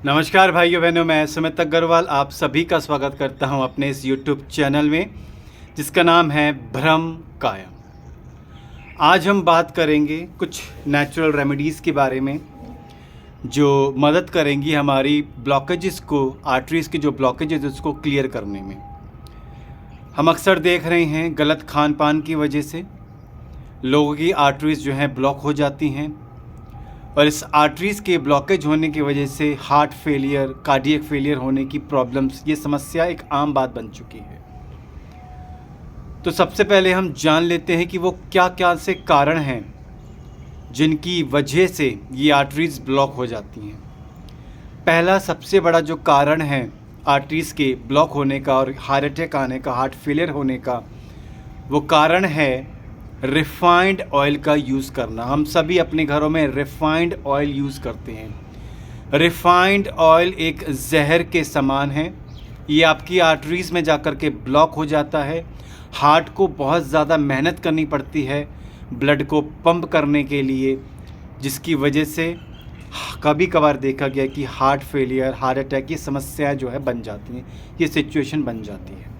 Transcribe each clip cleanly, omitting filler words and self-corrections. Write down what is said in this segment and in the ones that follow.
नमस्कार भाइयों बहनों, मैं सुमित अग्रवाल आप सभी का स्वागत करता हूं अपने इस YouTube चैनल में जिसका नाम है भ्रम कायम। आज हम बात करेंगे कुछ नेचुरल रेमेडीज़ के बारे में जो मदद करेंगी हमारी ब्लॉकेजेस को, आर्टरीज़ की जो ब्लॉकेजेस उसको क्लियर करने में। हम अक्सर देख रहे हैं गलत खान पान की वजह से लोगों की आर्टरीज़ जो हैं ब्लॉक हो जाती हैं और इस आर्टरीज़ के ब्लॉकेज होने की वजह से हार्ट फेलियर, कार्डियक फेलियर होने की प्रॉब्लम्स, ये समस्या एक आम बात बन चुकी है। तो सबसे पहले हम जान लेते हैं कि वो क्या क्या से कारण हैं जिनकी वजह से ये आर्टरीज़ ब्लॉक हो जाती हैं। पहला सबसे बड़ा जो कारण है आर्टरीज़ के ब्लॉक होने का और हार्ट अटैक आने का, हार्ट फेलियर होने का, वो कारण है रिफाइंड ऑयल का यूज़ करना। हम सभी अपने घरों में रिफाइंड ऑयल यूज़ करते हैं। रिफाइंड ऑयल एक जहर के समान है। ये आपकी आर्टरीज़ में जाकर के ब्लॉक हो जाता है। हार्ट को बहुत ज़्यादा मेहनत करनी पड़ती है ब्लड को पंप करने के लिए, जिसकी वजह से कभी कभार देखा गया कि हार्ट फेलियर, हार्ट अटैक की समस्याएं जो है बन जाती हैं, ये सिचुएशन बन जाती है।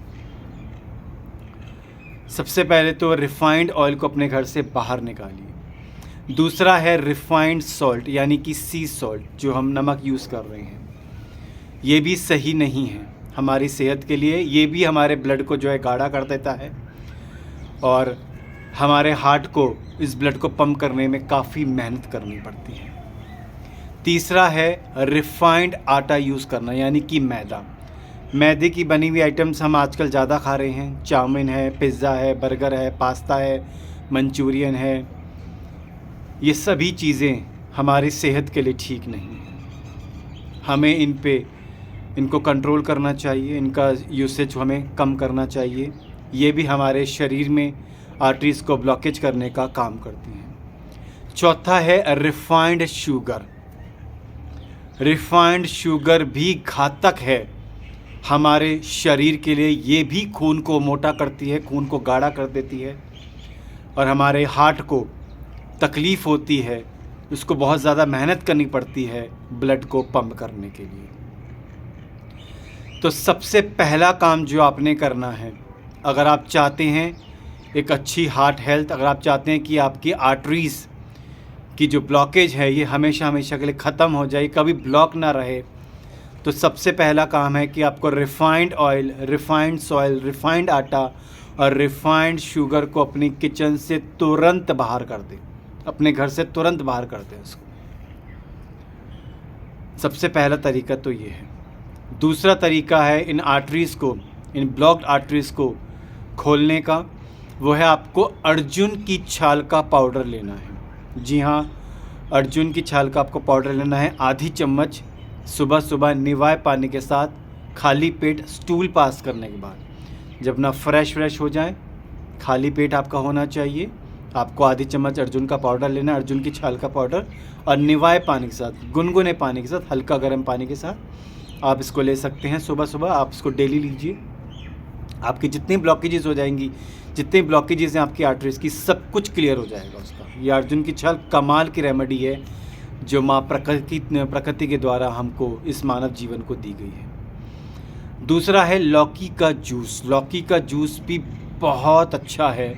सबसे पहले तो रिफाइंड ऑयल को अपने घर से बाहर निकालिए। दूसरा है रिफाइंड सॉल्ट यानी कि सी सॉल्ट, जो हम नमक यूज़ कर रहे हैं, ये भी सही नहीं है हमारी सेहत के लिए। ये भी हमारे ब्लड को जो है गाढ़ा कर देता है और हमारे हार्ट को, इस ब्लड को पंप करने में काफ़ी मेहनत करनी पड़ती है। तीसरा है रिफाइंड आटा यूज़ करना यानी कि मैदा। मैदे की बनी हुई आइटम्स हम आजकल ज़्यादा खा रहे हैं। चाउमीन है, पिज़्ज़ा है, बर्गर है, पास्ता है, मंचूरियन है। ये सभी चीज़ें हमारी सेहत के लिए ठीक नहीं हैं। हमें इनको कंट्रोल करना चाहिए, इनका यूसेज हमें कम करना चाहिए। ये भी हमारे शरीर में आर्टरीज़ को ब्लॉकेज करने का काम करती हैं। चौथा है रिफाइंड शुगर। रिफाइंड शुगर भी घातक है हमारे शरीर के लिए। ये भी खून को मोटा करती है, खून को गाढ़ा कर देती है और हमारे हार्ट को तकलीफ़ होती है। उसको बहुत ज़्यादा मेहनत करनी पड़ती है ब्लड को पंप करने के लिए। तो सबसे पहला काम जो आपने करना है, अगर आप चाहते हैं एक अच्छी हार्ट हेल्थ, अगर आप चाहते हैं कि आपकी आर्टरीज़ की जो ब्लॉकेज है ये हमेशा हमेशा के लिए ख़त्म हो जाए, कभी ब्लॉक ना रहे, तो सबसे पहला काम है कि आपको refined oil, refined soil, refined आटा और रिफाइंड शुगर को अपनी किचन से तुरंत बाहर कर दें, अपने घर से तुरंत बाहर कर दें उसको। सबसे पहला तरीका तो ये है। दूसरा तरीका है इन आर्टरीज़ को, इन ब्लॉक्ड आर्टरीज़ को खोलने का, वो है आपको अर्जुन की छाल का पाउडर लेना है। जी हाँ, अर्जुन की छाल का आपको पाउडर लेना है, आधी चम्मच सुबह सुबह निवाए पानी के साथ, खाली पेट स्टूल पास करने के बाद। जब ना फ्रेश हो जाए, खाली पेट आपका होना चाहिए, आपको आधी चम्मच अर्जुन का पाउडर लेना है, अर्जुन की छाल का पाउडर, और निवाए पानी के साथ, गुनगुने पानी के साथ, हल्का गर्म पानी के साथ आप इसको ले सकते हैं। सुबह सुबह आप इसको डेली लीजिए। आपकी जितनी ब्लॉकेजेस हो जाएंगी, जितनी ब्लॉकेजेस हैं आपकी आर्टरीज़ की, सब कुछ क्लियर हो जाएगा उसका। ये अर्जुन की छाल कमाल की रेमेडी है जो माँ प्रकृति के द्वारा हमको इस मानव जीवन को दी गई है। दूसरा है लौकी का जूस। लौकी का जूस भी बहुत अच्छा है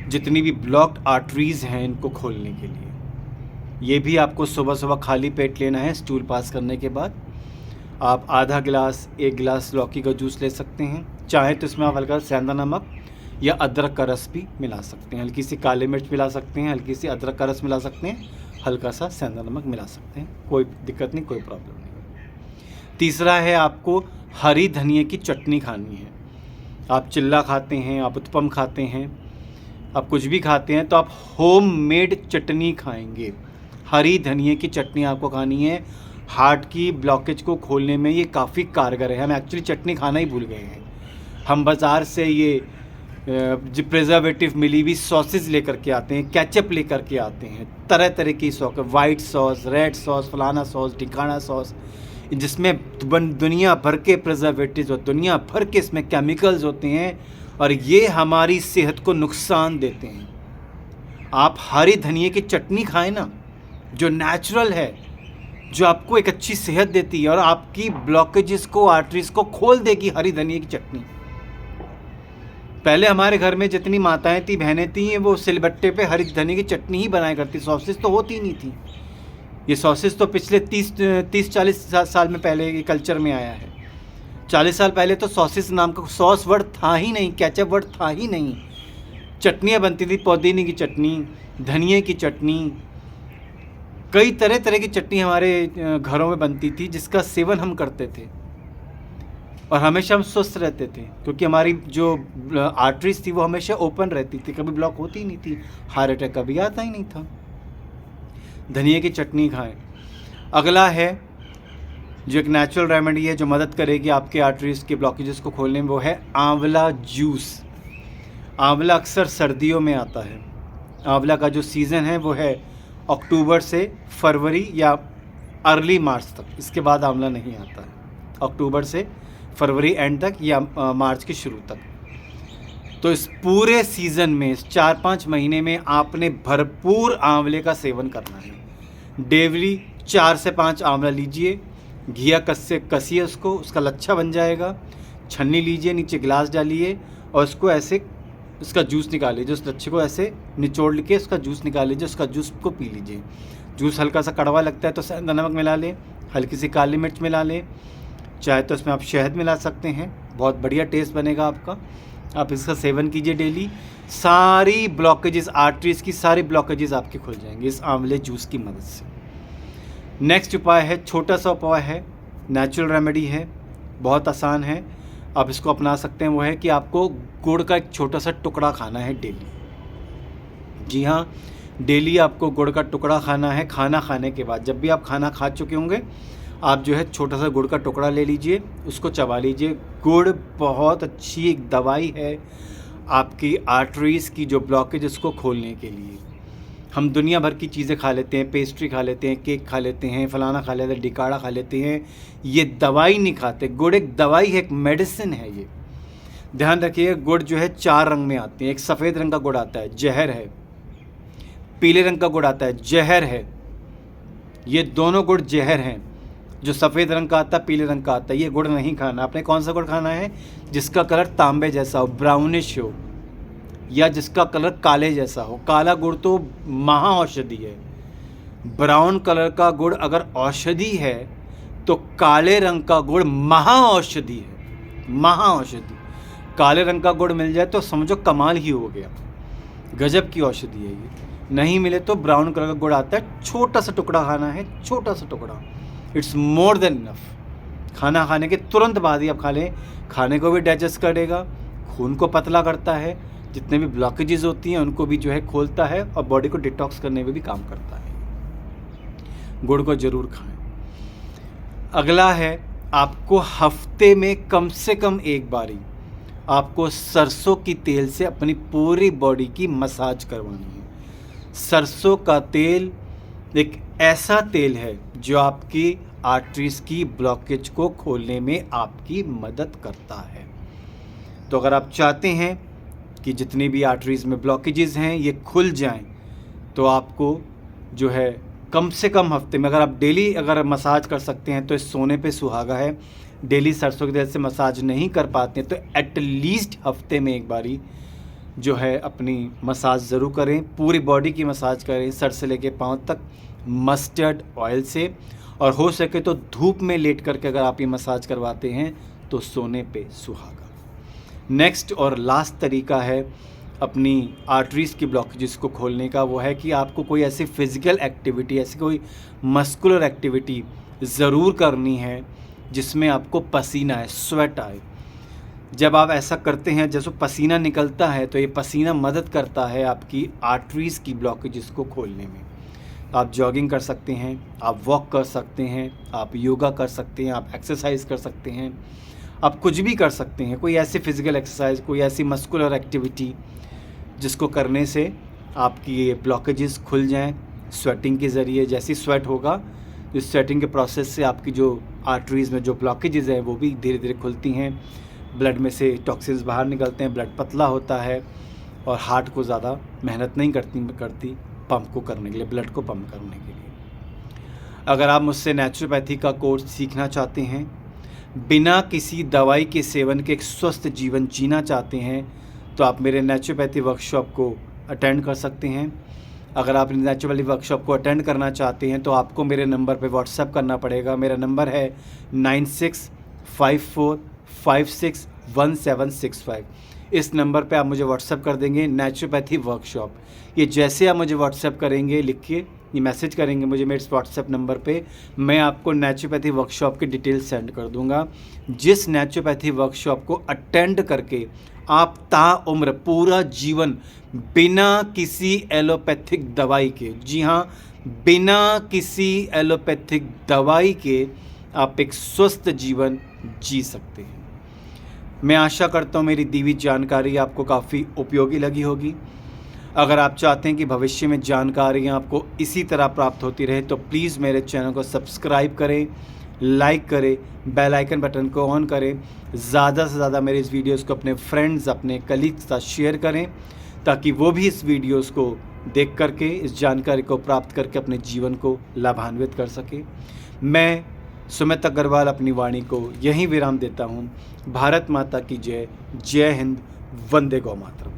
जितनी भी ब्लॉक्ड आर्टरीज़ हैं इनको खोलने के लिए। ये भी आपको सुबह सुबह खाली पेट लेना है स्टूल पास करने के बाद। आप आधा गिलास, 1 गिलास लौकी का जूस ले सकते हैं। चाहे तो इसमें आप हल्का सेंधा नमक या अदरक का रस भी मिला सकते हैं, हल्की सी काली मिर्च मिला सकते हैं, हल्की सी अदरक का रस मिला सकते हैं, हल्का सा सेंधा नमक मिला सकते हैं। कोई दिक्कत नहीं, कोई प्रॉब्लम नहीं। तीसरा है आपको हरी धनिया की चटनी खानी है। आप चिल्ला खाते हैं, आप उत्पम खाते हैं, आप कुछ भी खाते हैं, तो आप होममेड चटनी खाएंगे। हरी धनिया की चटनी आपको खानी है। हार्ट की ब्लॉकेज को खोलने में ये काफ़ी कारगर है। हम एक्चुअली चटनी खाना ही भूल गए हैं। हम बाज़ार से ये जो प्रिजर्वेटिव मिली हुई सॉसेज लेकर के आते हैं, केचप लेकर के आते हैं, तरह तरह की sauce, white sauce, red sauce, फलाना सॉस, ढिकाना सॉस, जिसमें दुनिया भर के प्रिजर्वेटिव्स और दुनिया भर के इसमें केमिकल्स होते हैं और ये हमारी सेहत को नुकसान देते हैं। आप हरी धनिया की चटनी खाएं ना, जो नेचुरल है, जो आपको एक अच्छी सेहत देती है और आपकी ब्लॉकेजेस को, आर्टरीज को खोल देगी। हरी धनिया की चटनी। पहले हमारे घर में जितनी माताएं थी, बहनें थी, वो सिलबट्टे पे हरी धनिया की चटनी ही बनाया करती। सॉसेस तो होती नहीं थी। ये सॉसेस तो पिछले 30-40 साल में पहले ये कल्चर में आया है। 40 साल पहले तो सॉसेस नाम का सॉस वर्ड था ही नहीं, केचप वर्ड था ही नहीं। चटनियाँ बनती थी, पुदीने की चटनी, धनिया की चटनी, कई तरह तरह की चटनी हमारे घरों में बनती थी, जिसका सेवन हम करते थे और हमेशा हम स्वस्थ रहते थे, क्योंकि हमारी जो आर्टरीज थी वो हमेशा ओपन रहती थी, कभी ब्लॉक होती ही नहीं थी, हार्ट अटैक कभी आता ही नहीं था। धनिया की चटनी खाएं। अगला है जो एक नेचुरल रेमेडी है जो मदद करेगी आपके आर्टरीज के ब्लॉकेजेस को खोलने में, वो है आंवला जूस। आंवला अक्सर सर्दियों में आता है। आंवला का जो सीज़न है वो है अक्टूबर से फरवरी या अर्ली मार्च तक, इसके बाद आंवला नहीं आता है। अक्टूबर से फरवरी एंड तक या मार्च के शुरू तक। तो इस पूरे सीज़न में, इस 4-5 महीने में आपने भरपूर आंवले का सेवन करना है। डेली 4 से 5 आंवला लीजिए, घिया कसिए उसको, उसका लच्छा बन जाएगा। छन्नी लीजिए, नीचे गिलास डालिए और उसको ऐसे उसका जूस निकाल लीजिए। उस लच्छे को ऐसे निचोड़ के उसका जूस निकाल लीजिए, उसका जूस को पी लीजिए। जूस हल्का सा कड़वा लगता है तो सेंधा नमक मिला लें, हल्की सी काली मिर्च मिला लें, चाहे तो इसमें आप शहद मिला सकते हैं, बहुत बढ़िया टेस्ट बनेगा आपका। आप इसका सेवन कीजिए डेली। सारी ब्लॉकेजेस, आर्टरीज की सारी ब्लॉकेजेस आपके खुल जाएंगे इस आंवले जूस की मदद से। नेक्स्ट उपाय है, छोटा सा उपाय है, नेचुरल रेमेडी है, बहुत आसान है, आप इसको अपना सकते हैं। वो है कि आपको गुड़ का एक छोटा सा टुकड़ा खाना है डेली। जी हाँ, डेली आपको गुड़ का टुकड़ा खाना है। खाना खाने के बाद, जब भी आप खाना खा चुके होंगे, आप जो है छोटा सा गुड़ का टुकड़ा ले लीजिए, उसको चबा लीजिए। गुड़ बहुत अच्छी एक दवाई है आपकी आर्टरीज़ की जो ब्लॉकेज उसको खोलने के लिए। हम दुनिया भर की चीज़ें खा लेते हैं, पेस्ट्री खा लेते हैं, केक खा लेते हैं, फलाना खा लेते हैं, डिकाड़ा खा लेते हैं, ये दवाई नहीं खाते। गुड़ एक दवाई है, एक मेडिसिन है। ये ध्यान रखिए, गुड़ जो है 4 रंग में आते हैं। एक सफ़ेद रंग का गुड़ आता है, जहर है। पीले रंग का गुड़ आता है, जहर है। ये दोनों गुड़ जहर हैं। जो सफ़ेद रंग का आता है, पीले रंग का आता है, ये गुड़ नहीं खाना। आपने कौन सा गुड़ खाना है? जिसका कलर तांबे जैसा हो, ब्राउनिश हो, या जिसका कलर काले जैसा हो। काला गुड़ तो महा औषधि है। ब्राउन कलर का गुड़ अगर औषधि है तो काले रंग का गुड़ महा औषधि है, महा औषधि। काले रंग का गुड़ मिल जाए तो समझो कमाल ही हो गया, गजब की औषधि है ये। नहीं मिले तो ब्राउन कलर का गुड़ आता है, छोटा सा टुकड़ा खाना है, छोटा सा टुकड़ा, इट्स मोर देन इनफ। खाना खाने के तुरंत बाद ही आप खा लें। खाने को भी डाइजेस्ट करेगा, खून को पतला करता है, जितने भी ब्लॉकेजेस होती हैं उनको भी जो है खोलता है और बॉडी को डिटॉक्स करने में भी काम करता है। गुड़ को ज़रूर खाएं। अगला है, आपको हफ्ते में कम से कम एक बारी आपको सरसों की तेल से अपनी पूरी बॉडी की मसाज करवानी है। सरसों का तेल एक ऐसा तेल है जो आपकी आर्टरीज की ब्लॉकेज को खोलने में आपकी मदद करता है। तो अगर आप चाहते हैं कि जितनी भी आर्टरीज में ब्लॉकेजेस हैं ये खुल जाएं, तो आपको जो है कम से कम हफ्ते में, अगर आप डेली अगर मसाज कर सकते हैं तो इस सोने पे सुहागा है। डेली सरसों के तेल से मसाज नहीं कर पाते हैं तो एटलीस्ट हफ्ते में एक बारी जो है अपनी मसाज ज़रूर करें। पूरी बॉडी की मसाज करें, सर से लेके पाँव तक, मस्टर्ड ऑयल से, और हो सके तो धूप में लेट करके अगर आप ये मसाज करवाते हैं तो सोने पे सुहागा। नेक्स्ट और लास्ट तरीका है अपनी आर्टरीज़ की ब्लॉकेजेस को खोलने का, वो है कि आपको कोई ऐसी फिज़िकल एक्टिविटी, ऐसी कोई मस्कुलर एक्टिविटी ज़रूर करनी है जिसमें आपको पसीना आए, स्वेट आए। जब आप ऐसा करते हैं, जैसे पसीना निकलता है, तो ये पसीना मदद करता है आपकी आर्टरीज़ की ब्लॉकेजेस को खोलने में। आप जॉगिंग कर सकते हैं, आप वॉक कर सकते हैं, आप योगा कर सकते हैं, आप एक्सरसाइज कर सकते हैं, आप कुछ भी कर सकते हैं। कोई ऐसी फ़िज़िकल एक्सरसाइज, कोई ऐसी मस्कुलर एक्टिविटी जिसको करने से आपकी ये ब्लॉकेजेस खुल जाएं स्वेटिंग के ज़रिए। जैसी स्वेट होगा, इस स्वेटिंग के प्रोसेस से आपकी जो आर्टरीज़ में जो ब्लॉकेजेस हैं वो भी धीरे धीरे खुलती हैं। ब्लड में से टॉक्सिन्स बाहर निकलते हैं, ब्लड पतला होता है और हार्ट को ज़्यादा मेहनत नहीं करती पंप को करने के लिए, ब्लड को पंप करने के लिए। अगर आप मुझसे नेचुरोपैथी का कोर्स सीखना चाहते हैं, बिना किसी दवाई के सेवन के एक स्वस्थ जीवन जीना चाहते हैं, तो आप मेरे नेचुरोपैथी वर्कशॉप को अटेंड कर सकते हैं। अगर आप नेचुरोपैथी वर्कशॉप को अटेंड करना चाहते हैं तो आपको मेरे नंबर पे व्हाट्सएप करना पड़ेगा। मेरा नंबर है 9654561765। इस नंबर पे आप मुझे व्हाट्सएप कर देंगे नेचुरोपैथी वर्कशॉप। ये जैसे आप मुझे व्हाट्सएप करेंगे, लिख के ये मैसेज करेंगे मुझे मेरे इस व्हाट्सएप नंबर पे, मैं आपको नेचुरोपैथी वर्कशॉप की डिटेल सेंड कर दूंगा। जिस नेचुरोपैथी वर्कशॉप को अटेंड करके आप ताउम्र पूरा जीवन बिना किसी एलोपैथिक दवाई के, जी हाँ, बिना किसी एलोपैथिक दवाई के आप एक स्वस्थ जीवन जी सकते हैं। मैं आशा करता हूँ मेरी दी हुई जानकारी आपको काफ़ी उपयोगी लगी होगी। अगर आप चाहते हैं कि भविष्य में जानकारियाँ आपको इसी तरह प्राप्त होती रहे तो प्लीज़ मेरे चैनल को सब्सक्राइब करें, लाइक करें, बेल आइकन बटन को ऑन करें। ज़्यादा से ज़्यादा मेरे इस वीडियोस को अपने फ्रेंड्स, अपने कलीग्स के साथ शेयर करें, ताकि वो भी इस वीडियोस को देख करके, इस जानकारी को प्राप्त करके अपने जीवन को लाभान्वित कर सके। मैं सुमित अग्रवाल अपनी वाणी को यहीं विराम देता हूँ। भारत माता की जय। जय हिंद। वंदे गौ मातरम।